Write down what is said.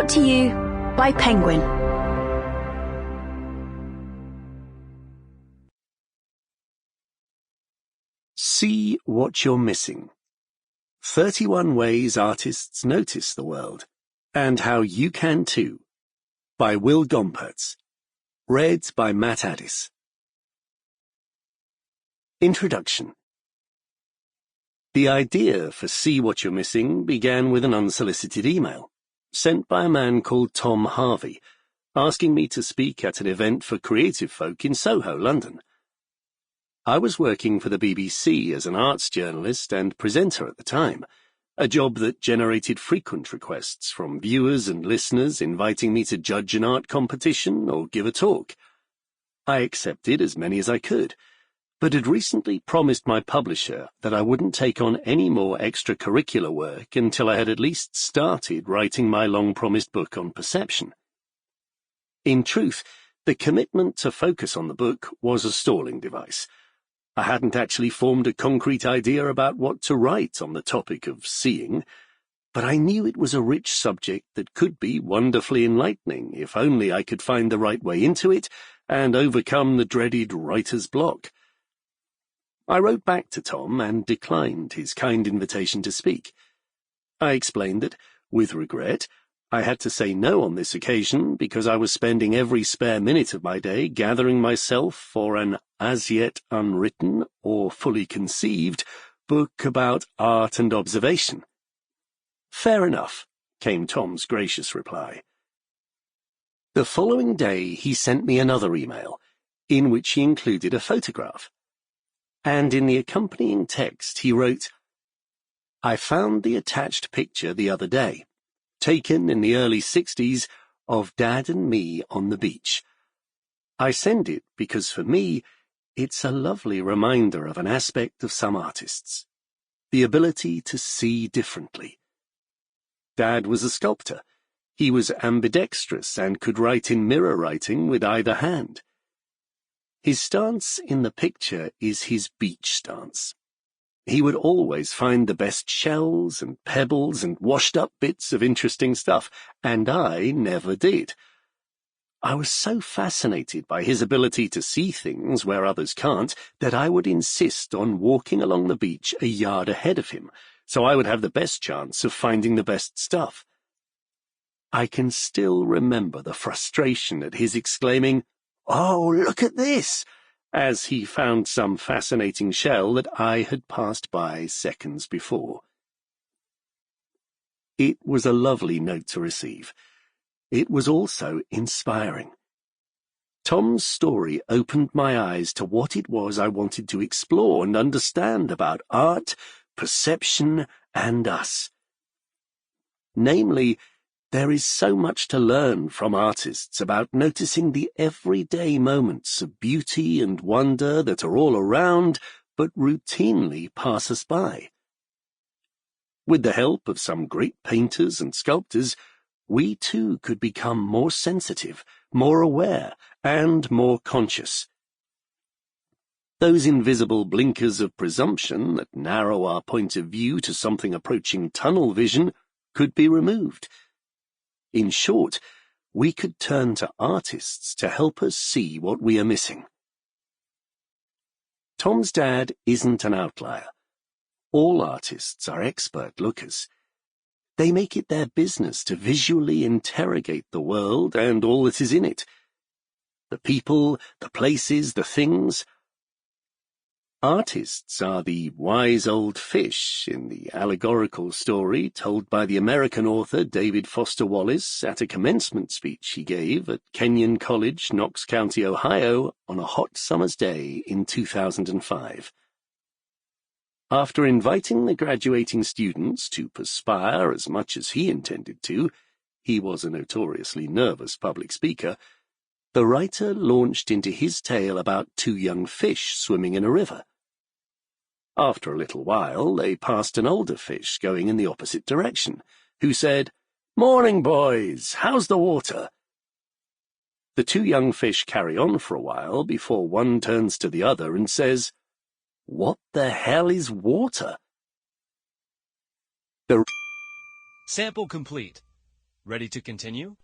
Brought to you by Penguin. See What You're Missing. 31 Ways Artists Notice the World, and How You Can Too, by Will Gompertz. Read by Matt Addis. Introduction. The idea for See What You're Missing began with an unsolicited email, sent by a man called Tom Harvey, asking me to speak at an event for creative folk in Soho, London. I was working for the BBC as an arts journalist and presenter at the time, a job that generated frequent requests from viewers and listeners inviting me to judge an art competition or give a talk. I accepted as many as I could, but had recently promised my publisher that I wouldn't take on any more extracurricular work until I had at least started writing my long-promised book on perception. In truth, the commitment to focus on the book was a stalling device. I hadn't actually formed a concrete idea about what to write on the topic of seeing, but I knew it was a rich subject that could be wonderfully enlightening if only I could find the right way into it and overcome the dreaded writer's block. I wrote back to Tom and declined his kind invitation to speak. I explained that, with regret, I had to say no on this occasion because I was spending every spare minute of my day gathering myself for an as-yet unwritten or fully conceived book about art and observation. Fair enough, came Tom's gracious reply. The following day he sent me another email, in which he included a photograph. And in the accompanying text he wrote, "I found the attached picture the other day, taken in the early 60s, of Dad and me on the beach. I send it because for me, it's a lovely reminder of an aspect of some artists, the ability to see differently. Dad was a sculptor. He was ambidextrous and could write in mirror writing with either hand. His stance in the picture is his beach stance. He would always find the best shells and pebbles and washed-up bits of interesting stuff, and I never did. I was so fascinated by his ability to see things where others can't that I would insist on walking along the beach a yard ahead of him, so I would have the best chance of finding the best stuff. I can still remember the frustration at his exclaiming, 'Oh, look at this!' as he found some fascinating shell that I had passed by seconds before. It was a lovely note to receive. It was also inspiring. Tom's story opened my eyes to what it was I wanted to explore and understand about art, perception, and us. Namely, there is so much to learn from artists about noticing the everyday moments of beauty and wonder that are all around but routinely pass us by. With the help of some great painters and sculptors, we too could become more sensitive, more aware, and more conscious. Those invisible blinkers of presumption that narrow our point of view to something approaching tunnel vision could be removed. In short, we could turn to artists to help us see what we are missing. Tom's dad isn't an outlier. All artists are expert lookers. They make it their business to visually interrogate the world and all that is in it. The people, the places, the things. Artists are the wise old fish in the allegorical story told by the American author David Foster Wallace at a commencement speech he gave at Kenyon College, Knox County, Ohio, on a hot summer's day in 2005. After inviting the graduating students to perspire as much as he intended to, he was a notoriously nervous public speaker, the writer launched into his tale about two young fish swimming in a river. After a little while, they passed an older fish going in the opposite direction, who said, "Morning, boys, how's the water?" The two young fish carry on for a while before one turns to the other and says, "What the hell is water?" Sample complete. Ready to continue?